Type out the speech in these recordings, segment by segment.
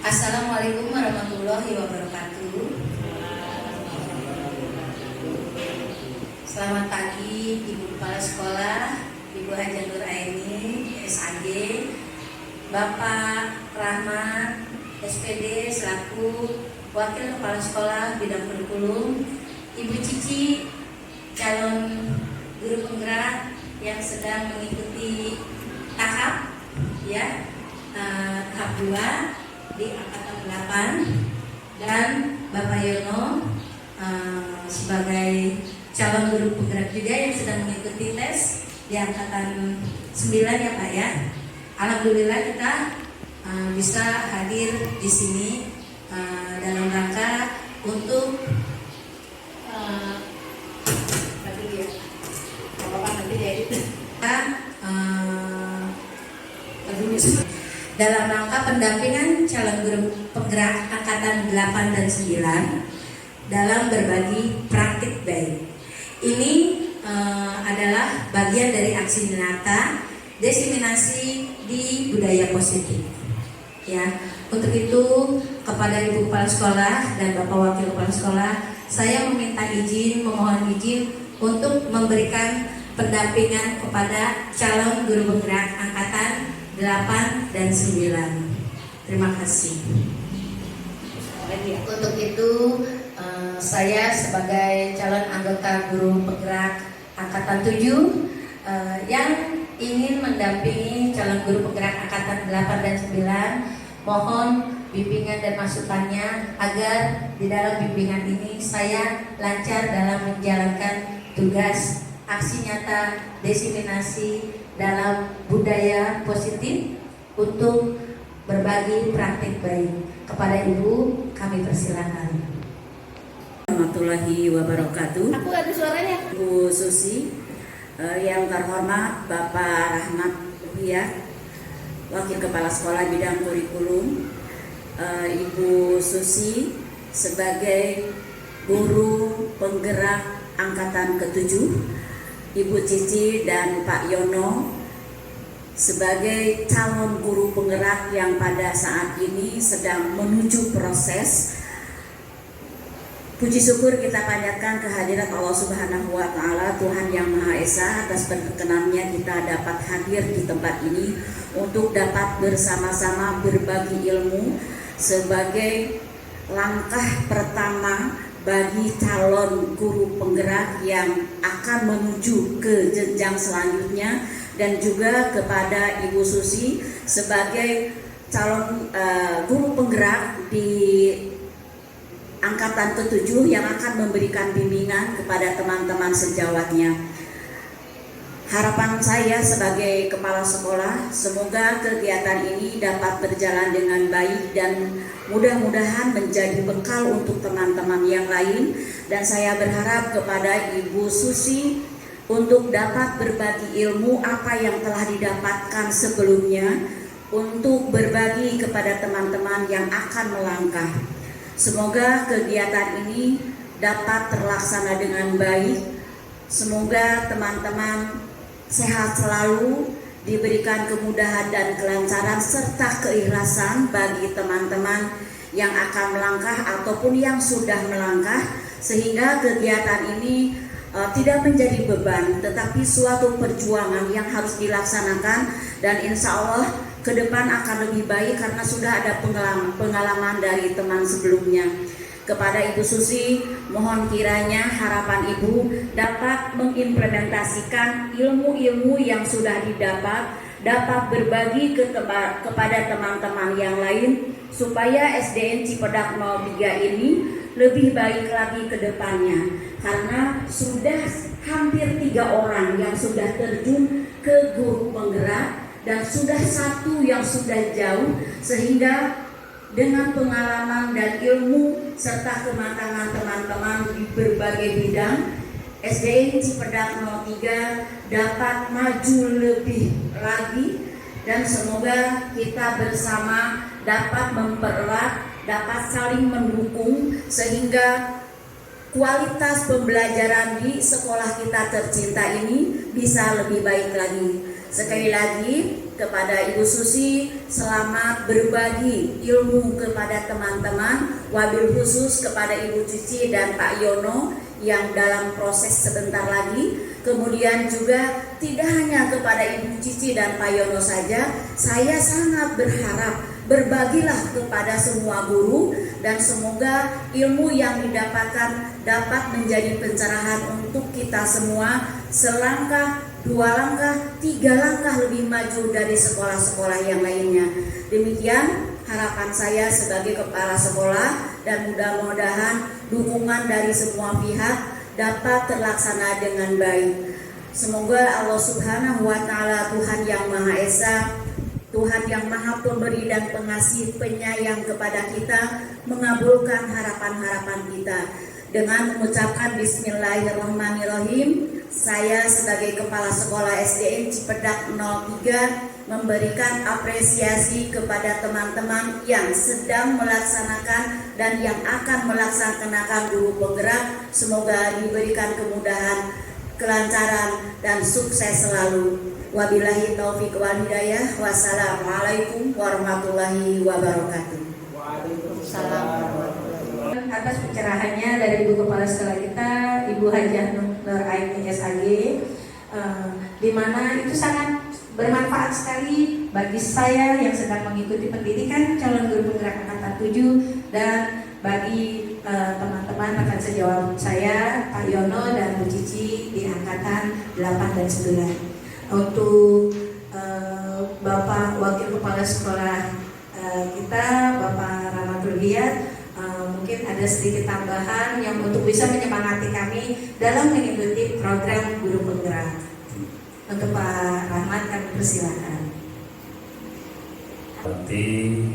Assalamualaikum warahmatullahi wabarakatuh. Selamat pagi Ibu Kepala Sekolah, Ibu Haja Nur Aini, SAG, Bapak Rahmat, SPD selaku Wakil Kepala Sekolah Bidang Kurikulum, Ibu Cici, calon guru penggerak yang sedang mengikuti tahap tahap 2 di angkatan 8, dan Bapak Yono sebagai calon guru penggerak juga yang sedang mengikuti tes di angkatan 9 ya Pak ya. Alhamdulillah kita bisa hadir di sini dalam rangka untuk dalam rangka pendampingan calon guru penggerak angkatan 8 dan 9 dalam berbagi praktik baik. Ini adalah bagian dari aksi nyata desiminasi di budaya positif. Ya, untuk itu kepada Ibu Kepala Sekolah dan Bapak Wakil Kepala Sekolah, saya memohon izin untuk memberikan pendampingan kepada calon guru penggerak angkatan 8 dan 9. Terima kasih. Untuk itu saya sebagai calon anggota guru penggerak angkatan 7 yang ingin mendampingi calon guru penggerak angkatan 8 dan 9, mohon bimbingan dan masukannya agar di dalam bimbingan ini saya lancar dalam menjalankan tugas aksi nyata desiminasi dalam budaya positif untuk berbagi praktik baik. Kepada Ibu kami persilakan. Warahmatullahi wabarakatuh. Aku ada suaranya. Ibu Susi, yang terhormat Bapak Rahmat Ruhiyah, Wakil Kepala Sekolah Bidang Kurikulum, Ibu Susi sebagai guru penggerak angkatan ke-7, Ibu Cici dan Pak Yono sebagai calon guru penggerak yang pada saat ini sedang menuju proses. Puji syukur kita panjatkan kehadirat Allah Subhanahu wa Ta'ala, Tuhan Yang Maha Esa, atas perkenannya kita dapat hadir di tempat ini untuk dapat bersama-sama berbagi ilmu sebagai langkah pertama bagi calon guru penggerak yang akan menuju ke jenjang selanjutnya, dan juga kepada Ibu Susi sebagai calon guru penggerak di angkatan ke-7 yang akan memberikan bimbingan kepada teman-teman sejawatnya. Harapan saya sebagai kepala sekolah, semoga kegiatan ini dapat berjalan dengan baik dan mudah-mudahan menjadi bekal untuk teman-teman yang lain. Dan saya berharap kepada Ibu Susi untuk dapat berbagi ilmu apa yang telah didapatkan sebelumnya untuk berbagi kepada teman-teman yang akan melangkah. Semoga kegiatan ini dapat terlaksana dengan baik. Semoga teman-teman sehat selalu, diberikan kemudahan dan kelancaran serta keikhlasan bagi teman-teman yang akan melangkah ataupun yang sudah melangkah, sehingga kegiatan ini tidak menjadi beban tetapi suatu perjuangan yang harus dilaksanakan, dan insya Allah ke depan akan lebih baik karena sudah ada pengalaman dari teman sebelumnya. Kepada Ibu Susi, mohon kiranya harapan Ibu dapat mengimplementasikan ilmu-ilmu yang sudah didapat, dapat berbagi kepada teman-teman yang lain supaya SDN Cipedak 03 ini lebih baik lagi ke depannya, karena sudah hampir 3 orang yang sudah terjun ke guru penggerak dan sudah 1 yang sudah jauh, sehingga dengan pengalaman dan ilmu serta kematangan teman-teman di berbagai bidang, SDN Cipedak 03 dapat maju lebih lagi, dan semoga kita bersama dapat mempererat, dapat saling mendukung sehingga kualitas pembelajaran di sekolah kita tercinta ini bisa lebih baik lagi. Sekali lagi kepada Ibu Susi, selamat berbagi ilmu kepada teman-teman, wabil khusus kepada Ibu Cici dan Pak Yono yang dalam proses sebentar lagi. Kemudian juga tidak hanya kepada Ibu Cici dan Pak Yono saja, saya sangat berharap berbagilah kepada semua guru, dan semoga ilmu yang didapatkan dapat menjadi pencerahan untuk kita semua selangkah, 2 langkah, 3 langkah lebih maju dari sekolah-sekolah yang lainnya. Demikian harapan saya sebagai kepala sekolah, dan mudah-mudahan dukungan dari semua pihak dapat terlaksana dengan baik. Semoga Allah Subhanahu wa Ta'ala, Tuhan yang Maha Esa, Tuhan yang Maha Pemberi dan Pengasih, penyayang kepada kita, mengabulkan harapan-harapan kita. Dengan mengucapkan Bismillahirrahmanirrahim, saya sebagai Kepala Sekolah SDN Cipedak 03 memberikan apresiasi kepada teman-teman yang sedang melaksanakan dan yang akan melaksanakan guru penggerak. Semoga diberikan kemudahan, kelancaran, dan sukses selalu. Wabillahi taufiq wal hidayah. Wassalamualaikum warahmatullahi wabarakatuh. Waalaikumsalam. Atas pencerahannya dari Ibu Kepala Sekolah kita, Ibu Hajah Nur Aini SAG, di mana itu sangat bermanfaat sekali bagi saya yang sedang mengikuti pendidikan calon guru penggerak angkatan 7, dan bagi teman-teman rekan sejawat saya Pak Yono dan Bu Cici di angkatan 8 dan 9. Untuk Bapak Wakil Kepala Sekolah kita, Bapak Rahmatul Hidayat, mungkin ada sedikit tambahan yang untuk bisa menyemangati kami dalam mengikuti program guru penggerak. Untuk Pak Rahmat, kami persilakan. Seperti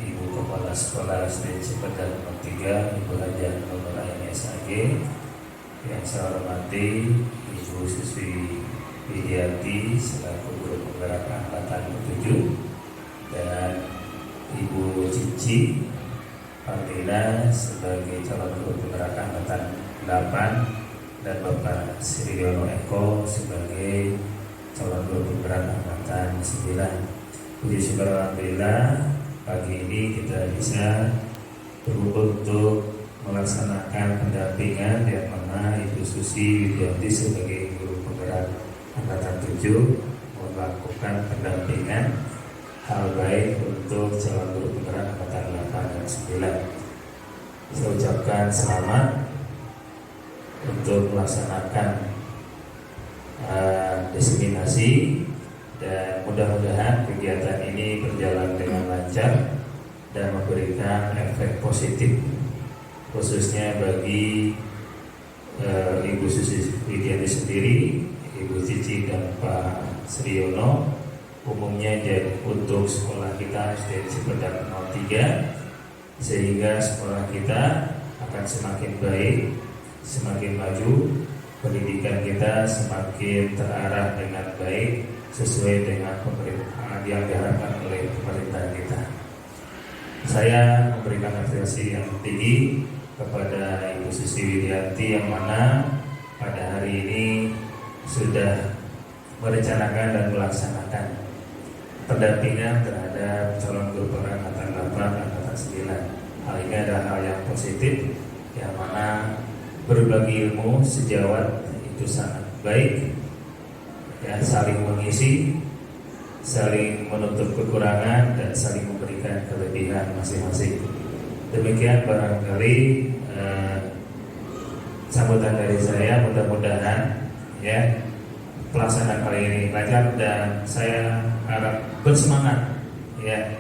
Ibu Kepala Sekolah SD Cipedak 03, Ibu Hajah Nur Aini SAG, yang saya hormati Ibu Susi Widiati selaku guru penggerak angkatan 7, dan Ibu Cici Fardila sebagai calon guru penggerak angkatan 8, dan Bapak Siriono Eko sebagai calon guru penggerak angkatan 9. Puji syukur alhamdulillah, pagi ini kita bisa berkumpul untuk melaksanakan pendampingan yang mana Ibu Susi Widiati sebagai guru penggerak angkatan 7 melakukan pendampingan hal baik untuk calon guru penggerak angkatan 8 dan 9. Saya ucapkan selamat untuk melaksanakan diseminasi, dan mudah-mudahan kegiatan ini berjalan dengan lancar dan memberikan efek positif, khususnya bagi Ibu Susi Widiati sendiri, Ibu Cici dan Pak Sriono, umumnya untuk sekolah kita SD Cipedak 03, sehingga sekolah kita akan semakin baik, semakin maju, pendidikan kita semakin terarah dengan baik sesuai dengan yang diharapkan oleh pemerintah kita. Saya memberikan apresiasi yang tinggi kepada Ibu Susi Widiati yang mana pada hari ini sudah merencanakan dan melaksanakan pendampingan terhadap calon guru penggerak angkatan 8 dan angkatan 9. Hal ini adalah hal yang positif, yang mana berbagi ilmu sejawat itu sangat baik, ya, saling mengisi, saling menutup kekurangan, dan saling memberikan kelebihan masing-masing. Demikian barangkali sambutan dari saya. Mudah-mudahan ya pelaksanaan kali ini lancar, dan saya harap bersemangat, ya,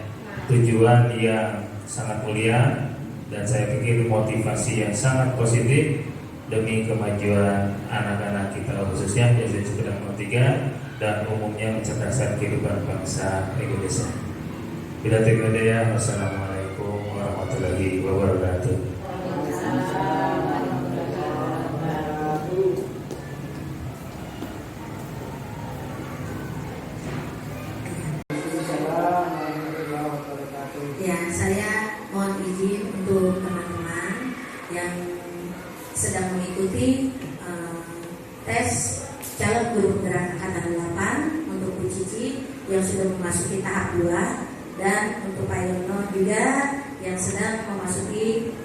tujuan yang sangat mulia, dan saya pikir motivasi yang sangat positif demi kemajuan anak-anak kita, khususnya SD Cipedak 03 dan umumnya mencerdaskan kehidupan bangsa Indonesia. Bila terima, wassalamualaikum warahmatullahi wabarakatuh. Ya, saya mohon izin untuk teman-teman yang sedang mengikuti tes calon guru penggerak angkatan 8 untuk Bu Cici Rizky yang sudah memasuki tahap 2, dan untuk Pak Yono juga yang sedang memasuki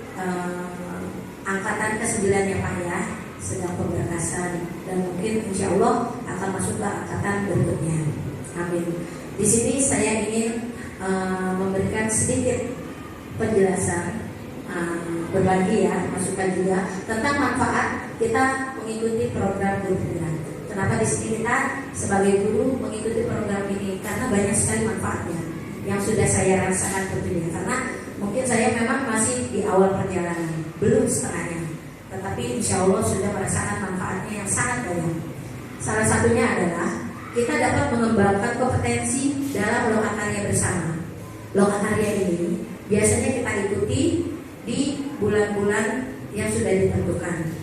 angkatan ke-9 ya Pak ya, sedang pemberkasan, dan mungkin insya Allah akan masuk ke angkatan berikutnya. Amin. Di sini saya ingin memberikan sedikit penjelasan, berbagi ya, masukan juga tentang manfaat kita mengikuti program guru penggerak. Kenapa di sini kita sebagai guru mengikuti program ini? Karena banyak sekali manfaatnya yang sudah saya rasakan tentunya. Karena mungkin saya memang masih di awal perjalanan, belum setengahnya, tetapi insya Allah sudah merasakan manfaatnya yang sangat banyak. Salah satunya adalah kita dapat mengembangkan kompetensi dalam lokakarya bersama. Lokakarya ini biasanya kita ikuti di bulan-bulan yang sudah ditentukan.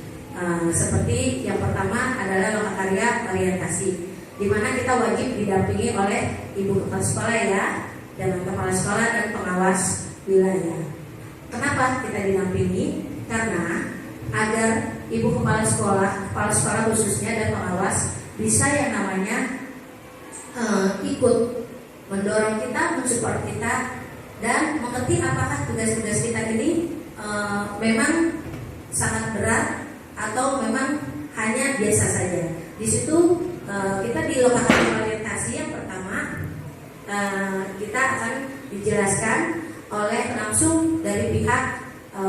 Seperti yang pertama adalah lokakarya orientasi, di mana kita wajib didampingi oleh ibu kepala sekolah ya, dan kepala sekolah dan pengawas wilayah. Kenapa kita didampingi? Karena agar ibu kepala sekolah khususnya dan pengawas bisa yang namanya ikut mendorong kita, mensupport kita, dan mengerti apakah tugas-tugas kita ini memang sangat berat atau memang hanya biasa saja. Di situ kita di lokasi orientasi yang pertama kita akan dijelaskan oleh langsung dari pihak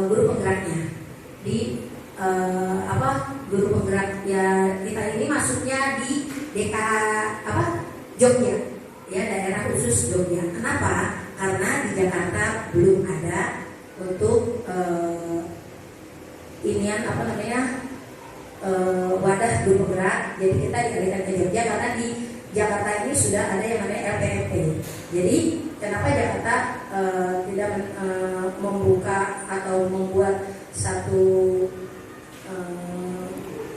guru penggeraknya. Di guru penggerak ya kita ini masuknya di Jogja ya, daerah khusus Jogja. Kenapa? Karena di Jakarta belum ada untuk wadah guru penggerak. Jadi kita dialihkan ke Jogja karena di Jakarta ini sudah ada yang namanya LPMP. Jadi kenapa Jakarta tidak membuka atau membuat satu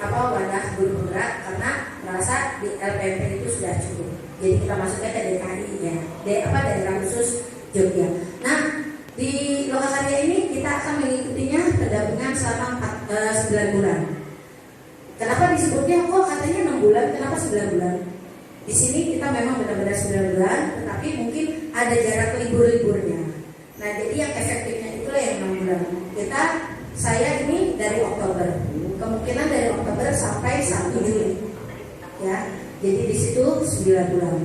wadah guru penggerak? Karena merasa di LPMP itu sudah cukup. Jadi kita masuknya ke DKI ya, daerah khusus Jogja. Nah, di lokakarya ini kita akan mengikutinya pendampingan selama 9 bulan. Kenapa disebutnya katanya 6 bulan, kenapa 9 bulan? Di sini kita memang benar-benar 9 bulan, tetapi mungkin ada jarak libur-liburnya. Nah, jadi yang efektifnya itu yang 6 bulan. Saya ini dari Oktober, kemungkinan dari Oktober sampai 1 Juli, ya. Jadi di situ 9 bulan.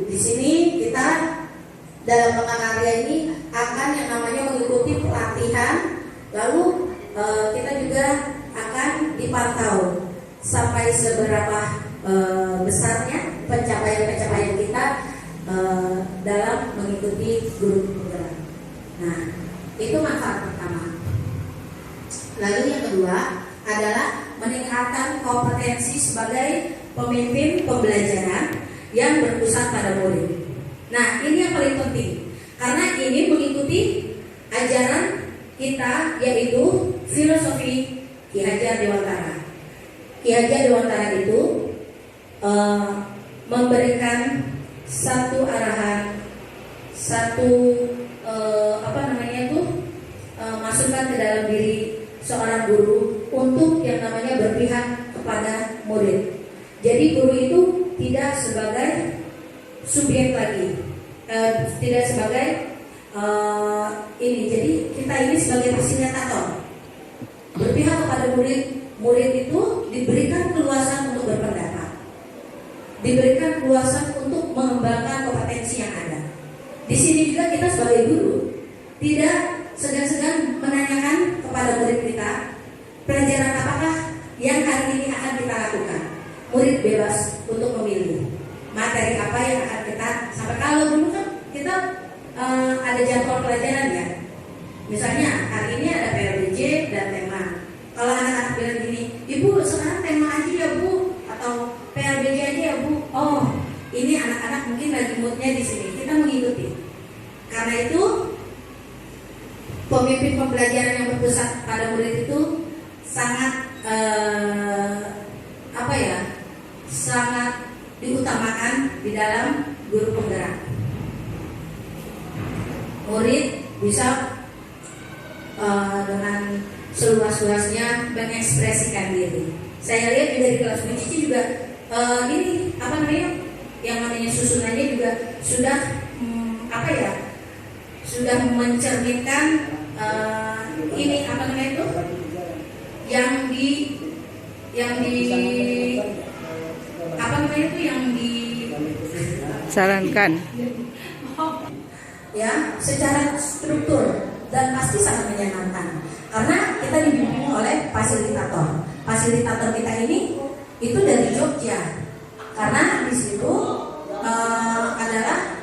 Di sini kita dalam lokakarya ini akan yang namanya mengikuti pelatihan, lalu kita juga akan dipantau sampai seberapa besarnya pencapaian kita dalam mengikuti guru penggerak. Nah, itu manfaat pertama. Lalu yang kedua adalah meningkatkan kompetensi sebagai pemimpin pembelajaran yang berpusat pada murid. Nah, ini yang paling penting karena ini mengikuti ajaran kita, yaitu filosofi Ki Hajar Dewantara. Ki Hajar Dewantara itu memberikan satu arahan, masukan ke dalam diri seorang guru untuk yang namanya berpihak kepada murid. Jadi guru itu tidak sebagai subjek lagi, tidak sebagai jadi kita ini sebagai fasilitator, berpihak kepada murid. Murid itu diberikan keluasan untuk berpendapat, diberikan keluasan untuk mengembangkan kompetensi yang ada. Di sini juga kita sebagai guru tidak segan-segan menanyakan kepada murid kita pelajaran apakah yang hari ini akan kita lakukan. Murid bebas untuk memilih materi apa yang akan kita sampai. Kalau dulu kan kita ada jadwal pelajaran ya, misalnya hari ini ada PRBJ dan tema. Kalau anak-anak bilang gini, ibu sekarang tema aja ya bu, atau PRBJ aja ya bu. Oh, ini anak-anak mungkin lagi moodnya di sini, kita mengikuti. Karena itu pemimpin pembelajaran yang berpusat pada murid itu sangat sangat diutamakan di dalam guru penggerak. Murid bisa dengan seluas-luasnya mengekspresikan diri. Saya lihat juga di kelas Cici juga yang namanya susunannya juga sudah sudah mencerminkan ini apa namanya itu yang di apa namanya itu yang sarankan ya secara struktur dan pasti sangat menyenangkan karena kita dibimbing oleh fasilitator. Fasilitator kita ini itu dari Jogja karena di situ adalah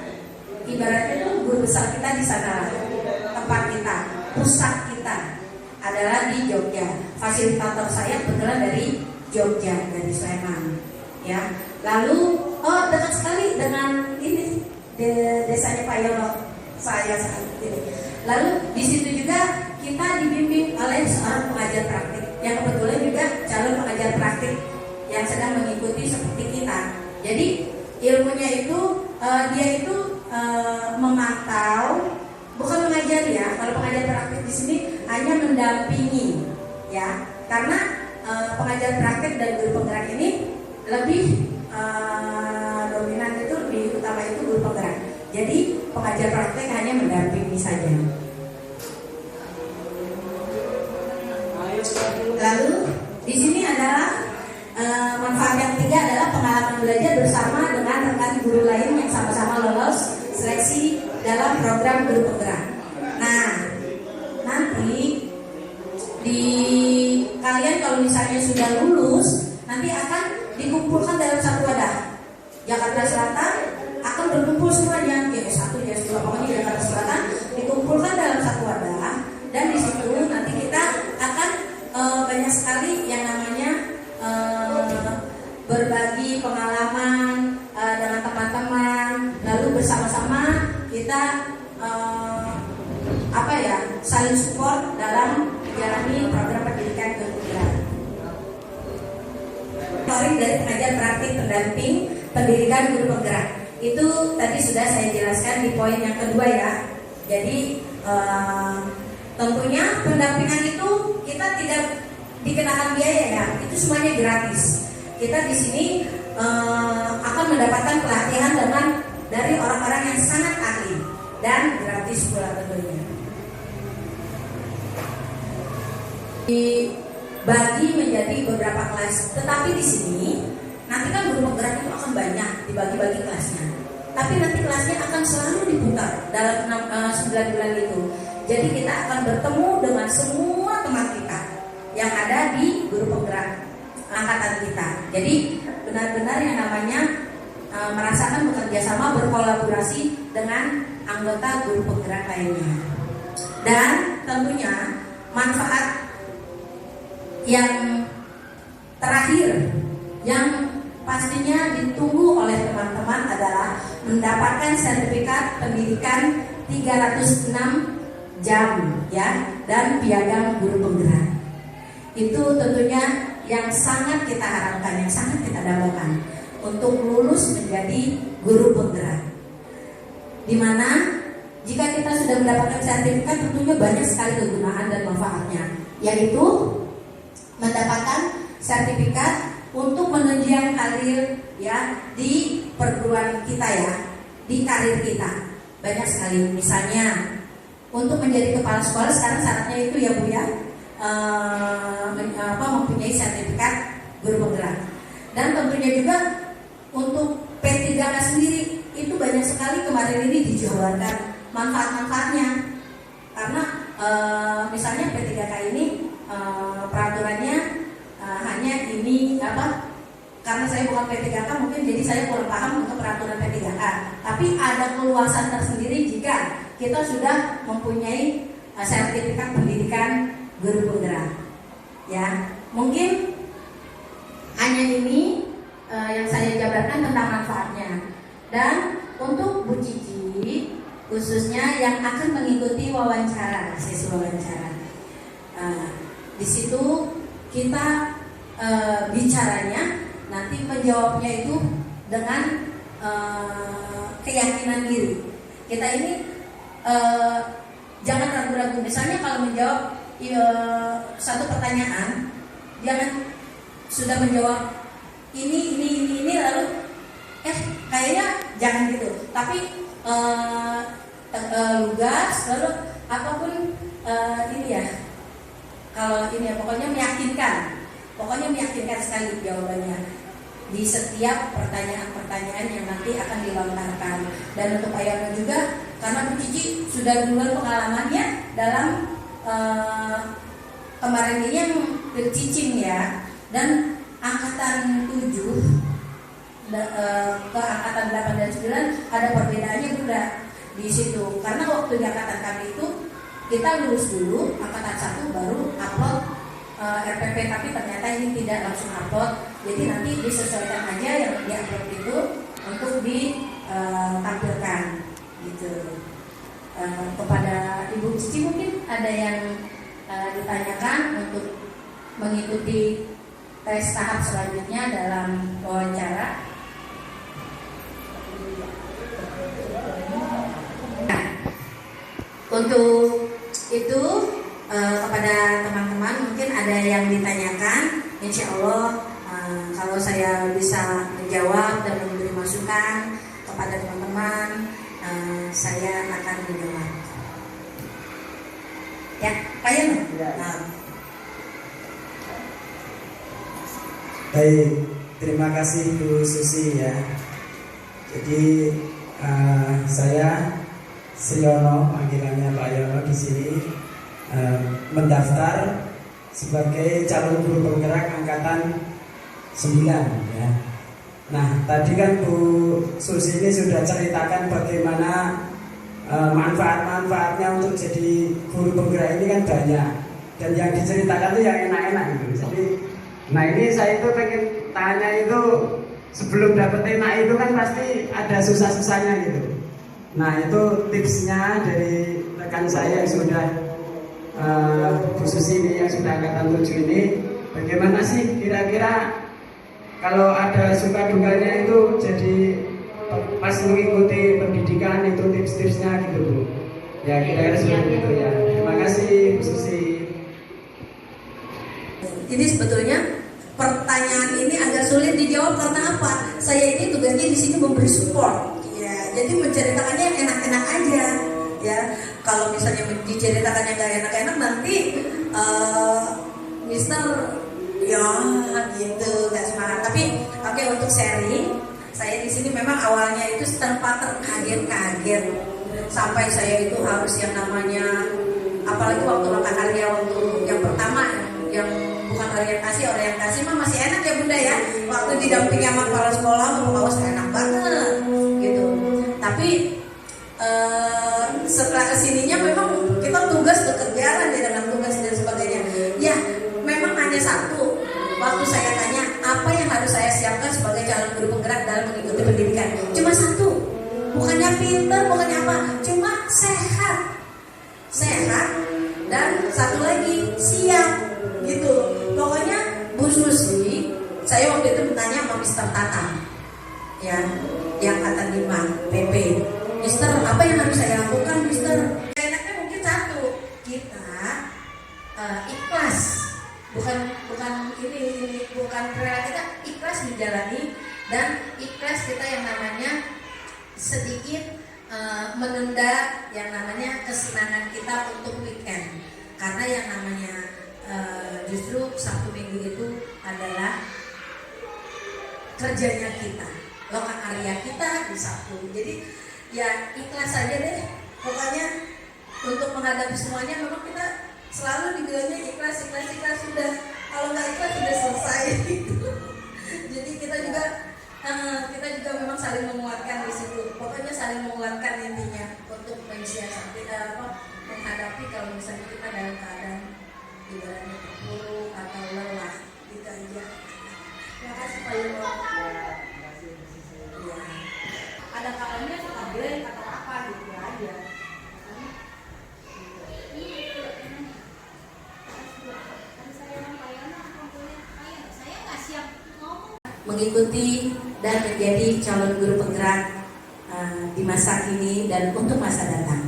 ibaratnya itu guru besar kita di sana, tempat kita, pusat kita adalah di Jogja. Fasilitator saya kebetulan dari Jogja, dari Sleman ya. Lalu dekat sekali dengan ini desanya Pak Yono saya saat ini. Lalu di situ juga kita dibimbing oleh seorang pengajar praktik yang kebetulan juga calon pengajar praktik yang sedang mengikuti seperti kita. Jadi ilmunya itu dia itu memantau, bukan mengajar ya. Kalau pengajar praktik di sini hanya mendampingi ya. Karena pengajar praktik dan guru penggerak ini lebih dominan itu lebih utama itu guru penggerak. Jadi pengajar praktek hanya mendampingi saja. Lalu di sini adalah manfaat yang ketiga adalah pengalaman belajar bersama dengan rekan guru lain yang sama-sama lolos seleksi dalam program guru penggerak. Nah, nanti di kalian kalau misalnya sudah lulus, nanti akan dikumpulkan dalam satu wadah. Jakarta Selatan akan berkumpul semuanya, ya S1, ya S2, pokoknya Jakarta Selatan dikumpulkan dalam satu wadah, dan di situ nanti kita akan banyak sekali yang namanya berbagi pengalaman dengan teman-teman, lalu bersama-sama kita saling support dalam menjalani program pendidikan guru penggerak. Dari pengajar praktik pendamping pendidikan guru penggerak itu tadi sudah saya jelaskan di poin yang kedua ya. Jadi tentunya pendampingan itu kita tidak dikenakan biaya ya, itu semuanya gratis. Kita di sini akan mendapatkan pelatihan dari orang-orang yang sangat ahli dan gratis pula tentunya. Dibagi menjadi beberapa kelas, tetapi di sini nanti kan guru penggerak itu akan banyak dibagi-bagi kelasnya. Tapi nanti kelasnya akan selalu diputar dalam 9 bulan itu. Jadi kita akan bertemu dengan semua teman kita yang ada di guru penggerak angkatan kita. Jadi benar-benar yang namanya merasakan bekerja sama, berkolaborasi dengan anggota guru penggerak lainnya. Dan tentunya manfaat yang terakhir yang pastinya ditunggu oleh teman-teman adalah mendapatkan sertifikat pendidikan 306 jam ya, dan piagam guru penggerak. Itu tentunya yang sangat kita harapkan, yang sangat kita dambakan untuk lulus menjadi guru penggerak. Dimana jika kita sudah mendapatkan sertifikat tentunya banyak sekali kegunaan dan manfaatnya, yaitu mendapatkan sertifikat untuk menunjang karir ya di perguruan kita ya, di karir kita. Banyak sekali, misalnya untuk menjadi kepala sekolah sekarang syaratnya itu ya Bu ya, mempunyai sertifikat guru penggerak. Dan tentunya juga untuk P3K sendiri itu banyak sekali kemarin ini dijabarkan manfaat-manfaatnya. Karena misalnya P3K ini peraturannya hanya ini karena saya bukan P3K mungkin jadi saya kurang paham untuk peraturan P3K. Tapi ada keluasan tersendiri jika kita sudah mempunyai sertifikat pendidikan guru penggerak. Ya, mungkin hanya ini yang saya jabarkan tentang manfaatnya. Dan untuk Bu Cici khususnya yang akan mengikuti wawancara, sesi wawancara. Di situ kita bicaranya nanti menjawabnya itu dengan keyakinan diri. Kita ini jangan ragu-ragu. Misalnya kalau menjawab satu pertanyaan, jangan sudah menjawab ini lalu kayaknya jangan gitu. Tapi lugas, lalu apapun ini ya, kalau ini ya pokoknya meyakinkan sekali jawabannya di setiap pertanyaan-pertanyaan yang nanti akan dilontarkan. Dan untuk Pak Yono juga, karena Bu Cici sudah duluan pengalamannya dalam kemarin ini yang bercicing ya, dan angkatan 7 ke angkatan 8 dan 9 ada perbedaannya Bunda di situ. Karena waktu di angkatan kami itu kita lulus dulu, angkatan 1 baru upload RPP, tapi ternyata ini tidak langsung upload. Jadi nanti disesuaikan aja yang di upload itu untuk ditampilkan gitu. Kepada Ibu Cici mungkin ada yang ditanyakan untuk mengikuti tes tahap selanjutnya dalam wawancara. Untuk itu kepada teman-teman mungkin ada yang ditanyakan, insya Allah kalau saya bisa menjawab dan memberi masukan kepada teman-teman, saya akan menjawab. Ya, Pak Yono. Baik, terima kasih Bu Susi ya. Jadi saya Sriono, panggilannya Pak Yono di sini, mendaftar sebagai calon guru penggerak angkatan 9 ya. Nah, tadi kan Bu Susi ini sudah ceritakan bagaimana manfaat-manfaatnya untuk jadi guru penggerak ini kan banyak. Dan yang diceritakan itu yang enak-enak gitu. Jadi, nah ini saya itu pengen tanya itu, sebelum dapet enak itu kan pasti ada susah-susahnya gitu. Nah itu tipsnya dari rekan saya yang sudah Bu Susi ini yang sudah angkatan 7 ini, bagaimana sih kira-kira kalau ada suka dukanya itu jadi pas mengikuti pendidikan itu tips-tipsnya gitu Bu. Ya kira-kira seperti itu ya. Terima kasih Bu Susi. Ini sebetulnya pertanyaan ini agak sulit dijawab karena apa? Saya ini tugasnya di sini memberi support. Ya, jadi menceritakannya yang enak-enak aja. Ya, kalau misalnya diceritakannya nggak enak-enak nanti Mister ya gitu nggak semangat. Tapi oke, untuk sharing, saya di sini memang awalnya itu sempat terkaget-kaget sampai saya itu harus yang namanya, apalagi waktu mata karya waktu yang pertama yang bukan orientasi mah masih enak ya Bunda ya, waktu didampingi sama kepala sekolah kawas enak banget gitu. Tapi setelah kesininya memang kita tugas bekerja ya dengan tugas dan sebagainya ya, memang hanya satu. Waktu saya tanya apa yang harus saya siapkan sebagai calon guru penggerak dalam mengikuti pendidikan, cuma satu, bukannya pintar, bukannya apa, cuma sehat dan satu lagi siap gitu. Pokoknya Bu Susi, saya waktu itu bertanya sama Mister Tata ya, yang angkatan 5 PP, Mister apa yang harus saya lakukan Mister? Enaknya mungkin satu, kita ikhlas, bukan ini bukan rela, kita ikhlas menjalani, dan ikhlas kita yang namanya sedikit menunda yang namanya kesenangan kita untuk weekend, karena yang namanya justru Sabtu Minggu itu adalah kerjanya kita, loka karya kita di Sabtu. Jadi ya ikhlas saja deh pokoknya untuk menghadapi semuanya. Memang kita selalu dibilangnya ikhlas sudah, kalau nggak ikhlas sudah selesai gitu. Jadi kita juga memang saling menguatkan di situ. Pokoknya saling menguatkan intinya untuk mensiasati menghadapi kalau misalnya kita dalam keadaan ibaratnya terpuruk atau lelah gitu aja. Terima kasih Pak Yono. Ya. Ada kalanya suka blank atau apa gitu aja. Mengikuti dan menjadi calon guru penggerak di masa kini dan untuk masa datang.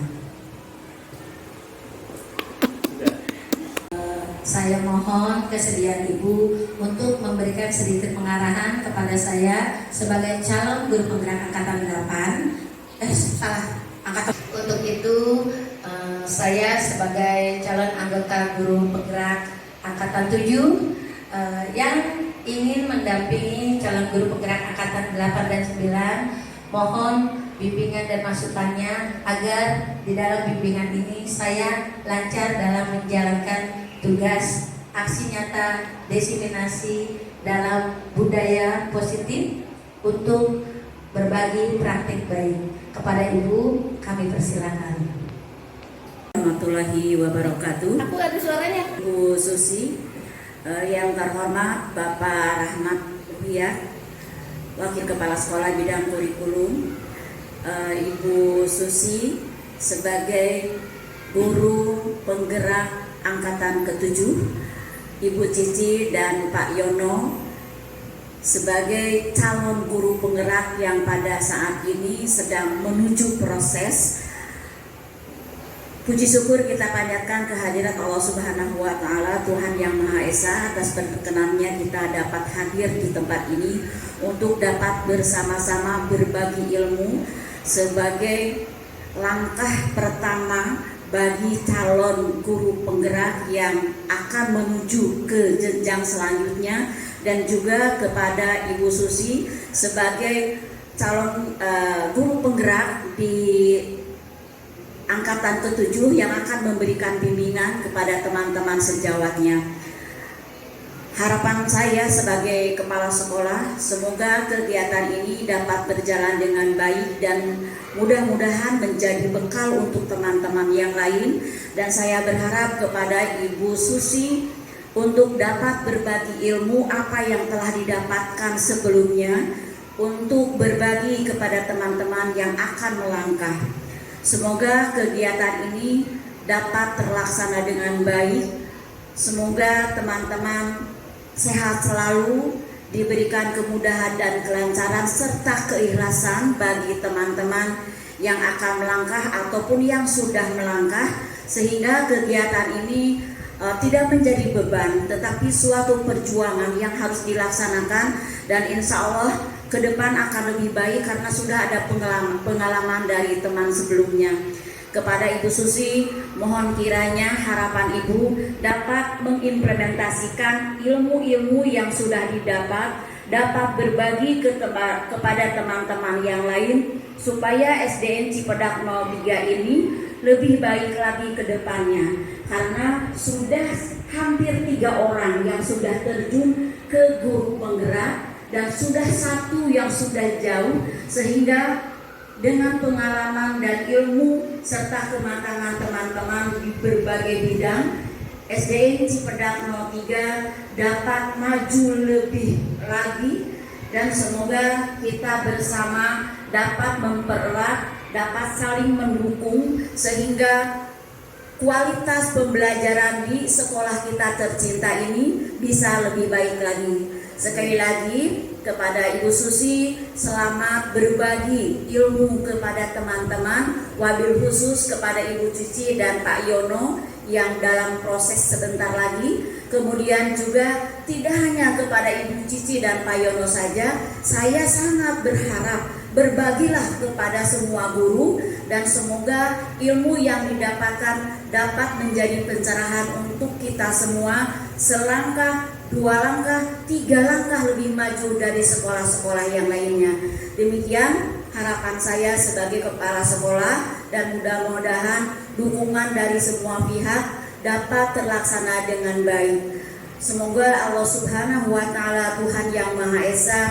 Saya mohon kesediaan Ibu untuk memberikan sedikit pengarahan kepada saya sebagai calon guru penggerak angkatan 8. Untuk itu saya sebagai calon anggota guru penggerak angkatan 7 yang ingin mendampingi calon guru penggerak angkatan 8 dan 9, mohon bimbingan dan masukannya agar di dalam bimbingan ini saya lancar dalam menjalankan tugas aksi nyata diseminasi dalam budaya positif untuk berbagi praktik baik. Kepada Ibu kami persilakan. Warahmatullahi wabarakatuh. Aku ada suaranya. Bu Susi, yang terhormat Bapak Rahmat Ruhiyat, Wakil Kepala Sekolah Bidang Kurikulum, Ibu Susi sebagai guru penggerak angkatan ke-7, Ibu Cici dan Pak Yono sebagai calon guru penggerak yang pada saat ini sedang menuju proses. Puji syukur kita panjatkan kehadirat Allah Subhanahu wa Ta'ala, Tuhan Yang Maha Esa, atas perkenannya kita dapat hadir di tempat ini untuk dapat bersama-sama berbagi ilmu sebagai langkah pertama bagi calon guru penggerak yang akan menuju ke jenjang selanjutnya, dan juga kepada Ibu Susi sebagai calon guru penggerak di angkatan ke-7 yang akan memberikan bimbingan kepada teman-teman sejawatnya. Harapan saya sebagai kepala sekolah, semoga kegiatan ini dapat berjalan dengan baik dan mudah-mudahan menjadi bekal untuk teman-teman yang lain. Dan saya berharap kepada Ibu Susi untuk dapat berbagi ilmu apa yang telah didapatkan sebelumnya untuk berbagi kepada teman-teman yang akan melangkah. Semoga kegiatan ini dapat terlaksana dengan baik. Semoga teman-teman sehat selalu, diberikan kemudahan dan kelancaran serta keikhlasan bagi teman-teman yang akan melangkah ataupun yang sudah melangkah, sehingga kegiatan ini tidak menjadi beban tetapi suatu perjuangan yang harus dilaksanakan, dan insya Allah ke depan akan lebih baik karena sudah ada pengalaman dari teman sebelumnya. Kepada Ibu Susi, mohon kiranya harapan Ibu dapat mengimplementasikan ilmu-ilmu yang sudah didapat, dapat berbagi kepada teman-teman yang lain, supaya SDN Cipedak 03 ini lebih baik lagi ke depannya. Karena sudah hampir 3 orang yang sudah terjun ke guru penggerak, dan sudah 1 yang sudah jauh, sehingga dengan pengalaman dan ilmu serta kematangan teman-teman di berbagai bidang, SDN Cipedak 03 dapat maju lebih lagi, dan semoga kita bersama dapat mempererat, dapat saling mendukung sehingga kualitas pembelajaran di sekolah kita tercinta ini bisa lebih baik lagi. Sekali lagi kepada Ibu Susi, selamat berbagi ilmu kepada teman-teman, wabil khusus kepada Ibu Cici dan Pak Yono yang dalam proses sebentar lagi. Kemudian juga tidak hanya kepada Ibu Cici dan Pak Yono saja, saya sangat berharap berbagilah kepada semua guru, dan semoga ilmu yang didapatkan dapat menjadi pencerahan untuk kita semua selangkah, 2 langkah, 3 langkah lebih maju dari sekolah-sekolah yang lainnya. Demikian harapan saya sebagai kepala sekolah, dan mudah-mudahan dukungan dari semua pihak dapat terlaksana dengan baik. Semoga Allah Subhanahu wa Ta'ala, Tuhan Yang Maha Esa,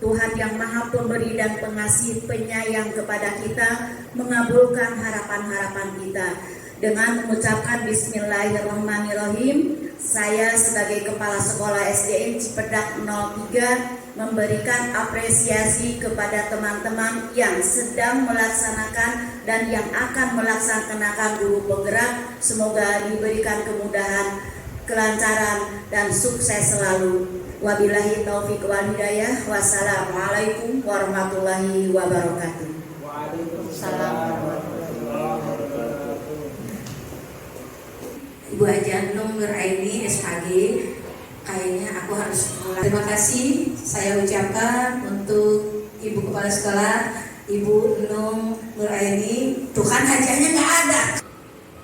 Tuhan yang Maha Pemberi dan Pengasih, penyayang kepada kita, mengabulkan harapan-harapan kita. Dengan mengucapkan Bismillahirrahmanirrahim, saya sebagai Kepala Sekolah SDN Cipedak 03 memberikan apresiasi kepada teman-teman yang sedang melaksanakan dan yang akan melaksanakan guru penggerak. Semoga diberikan kemudahan, kelancaran, dan sukses selalu. Wabillahi taufiq wal hidayah. Wassalamualaikum warahmatullahi wabarakatuh. Waalaikumsalam warahmatullahi wabarakatuh. Ibu Haji Anung Nur Aini SHG kayaknya aku harus mulai. Terima kasih saya ucapkan untuk Ibu Kepala Sekolah, Ibu Nung Nuraini. Tuhan hajahnya nggak ada.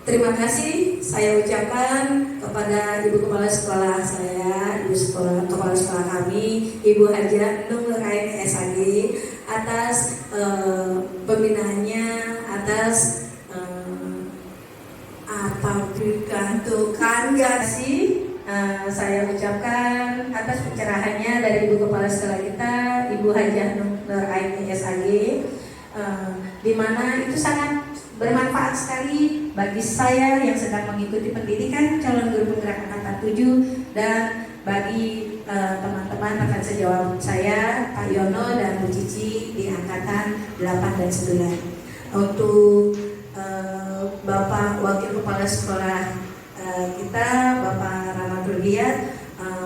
Terima kasih saya ucapkan kepada Ibu Kepala Sekolah saya, Kepala Sekolah kami, Ibu Haja Nung Nuraini SAG atas pembinaannya, atas apabila kasih saya ucapkan atas pencerahannya dari Ibu Kepala Sekolah kita, Ibu Hajah Nuraini SAG, di mana itu sangat bermanfaat sekali bagi saya yang sedang mengikuti pendidikan calon guru penggerak angkatan 7 dan bagi teman-teman rekan sejawat saya Pak Yono dan Bu Cici di angkatan 8 dan 9. Untuk Bapak Wakil Kepala Sekolah kita, Bapak Rahmatul Riyad,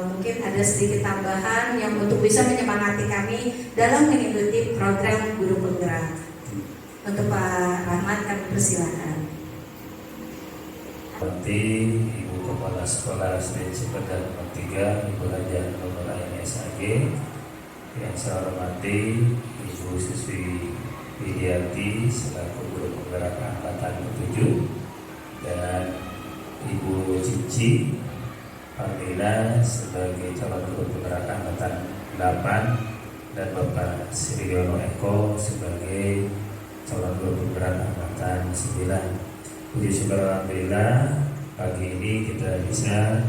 mungkin ada sedikit tambahan yang untuk bisa menyemangati kami dalam mengikuti program guru penggerak. Untuk Pak Rahmat kami persilakan. Nanti Ibu Kepala Sekolah SD Cipedak 3, Ibu Hajah Nuraini SAG, yang saya hormati Ibu Siswi Widiati selaku guru penggerak angkatan 7 dan Ibu Cici Pardina sebagai calon guru penggerak angkatan 8 dan Bapak Siriono Eko sebagai calon guru penggerak angkatan 9. Puji syukur alhamdulillah pagi ini kita bisa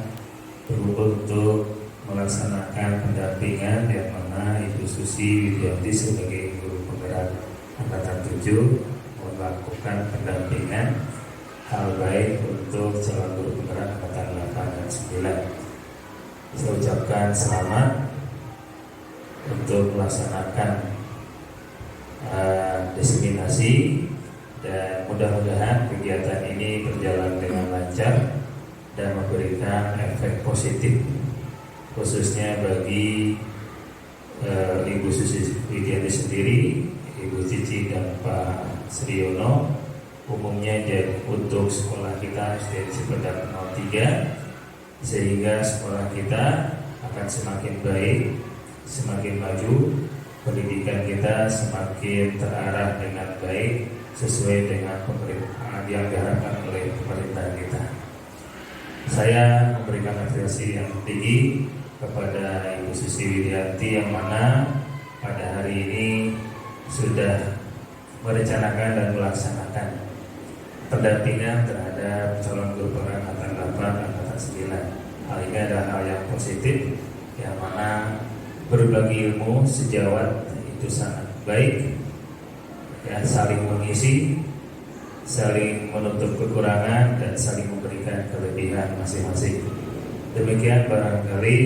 berkumpul untuk melaksanakan pendampingan yang mana Ibu Susi Widiati sebagai guru penggerak angkatan 7 melakukan pendampingan hal baik untuk calon guru penggerak angkatan 8 dan 9. Saya ucapkan selamat untuk melaksanakan diseminasi dan mudah-mudahan kegiatan ini berjalan dengan lancar dan memberikan efek positif khususnya bagi Ibu Susi Widiati sendiri, Ibu Cici dan Pak Sriono. Umumnya untuk sekolah kita SD Cipedak 03 sehingga sekolah kita akan semakin baik, semakin maju, pendidikan kita semakin terarah dengan baik sesuai dengan yang diharapkan oleh pemerintah kita. Saya memberikan apresiasi yang tinggi kepada Ibu Susi Widiati yang mana pada hari ini sudah merencanakan dan melaksanakan pendampingan terhadap calon guru penggerak angkatan 8 angkatan 9. Hal ini adalah hal yang positif yang mana berbagi ilmu sejawat itu sangat baik ya, saling mengisi, saling menutup kekurangan dan saling memberikan kelebihan masing-masing. Demikian barangkali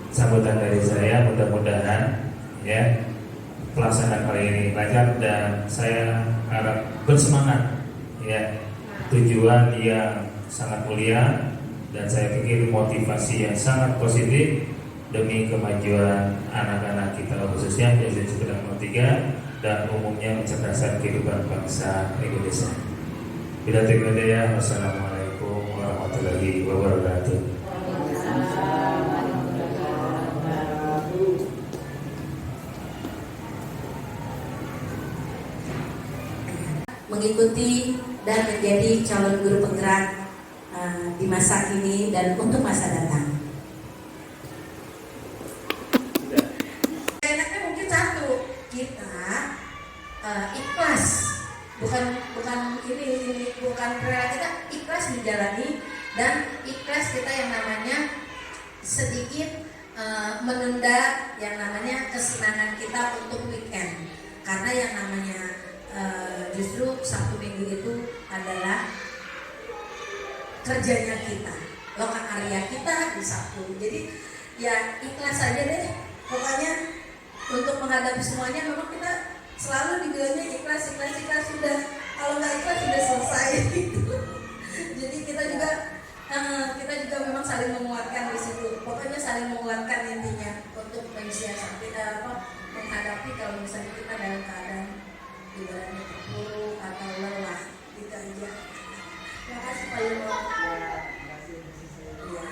sambutan dari saya, mudah-mudahan ya pelaksanaan kali ini lancar dan saya harap bersemangat ya, tujuan yang sangat mulia dan saya pikir motivasi yang sangat positif demi kemajuan anak-anak kita khususnya di SD Cipedak 03 dan umumnya mencerdaskan kehidupan bangsa Indonesia. Bila ya, wassalamualaikum warahmatullahi wabarakatuh. Mengikuti dan menjadi calon guru penggerak di masa kini dan untuk masa datang. Enaknya mungkin satu, kita ikhlas, bukan ini bukan rela, kita ikhlas menjalani dan ikhlas kita yang namanya sedikit menunda yang namanya kesenangan kita untuk weekend, karena yang namanya justru Sabtu Minggu itu adalah kerjanya kita, loka karya kita di Sabtu. Jadi ya ikhlas saja deh, pokoknya untuk menghadapi semuanya memang kita selalu dibilangnya ikhlas sudah, kalau nggak ikhlas sudah selesai gitu. Jadi kita juga memang saling menguatkan di situ, pokoknya saling menguatkan intinya untuk mensiasati menghadapi kalau misalnya kita dalam keadaan ibaratnya terpuruk atau lelah gitu aja. Terima kasih Pak Yono. Ya.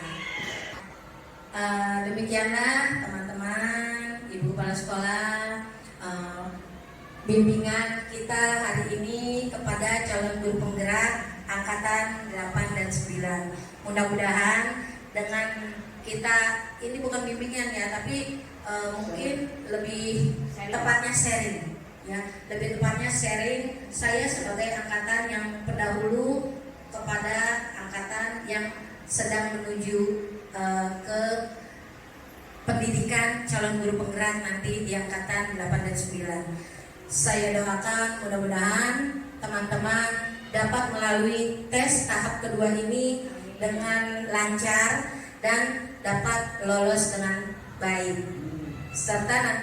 Demikianlah teman-teman, Ibu Kepala Sekolah, bimbingan kita hari ini kepada calon guru penggerak angkatan 8 dan 9. Mudah-mudahan dengan kita, ini bukan bimbingan ya, tapi mungkin lebih tepatnya sharing ya, lebih tepatnya sharing saya sebagai angkatan yang pendahulu kepada angkatan yang sedang menuju ke pendidikan calon guru penggerak nanti di angkatan 8 dan 9. Saya doakan mudah-mudahan teman-teman dapat melalui tes tahap kedua ini dengan lancar dan dapat lolos dengan baik. Serta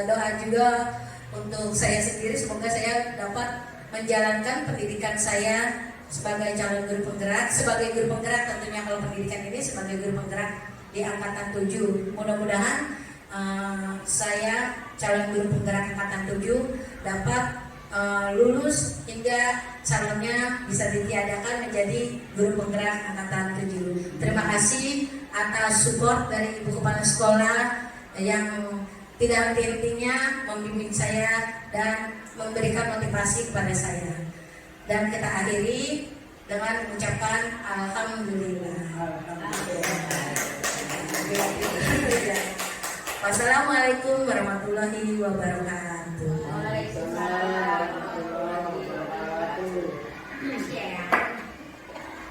doa juga untuk saya sendiri, semoga saya dapat menjalankan pendidikan saya sebagai calon guru penggerak, sebagai guru penggerak tentunya kalau pendidikan ini sebagai guru penggerak di angkatan 7. Mudah-mudahan saya calon guru penggerak angkatan 7 dapat lulus hingga calonnya bisa ditiadakan menjadi guru penggerak angkatan 7. Terima kasih atas support dari Ibu Kepala Sekolah yang tidak henti-hentinya membimbing saya dan memberikan motivasi kepada saya. Dan kita akhiri dengan mengucapkan Alhamdulillah. Wassalamualaikum warahmatullahi wabarakatuh. Waalaikumsalam warahmatullahi wabarakatuh.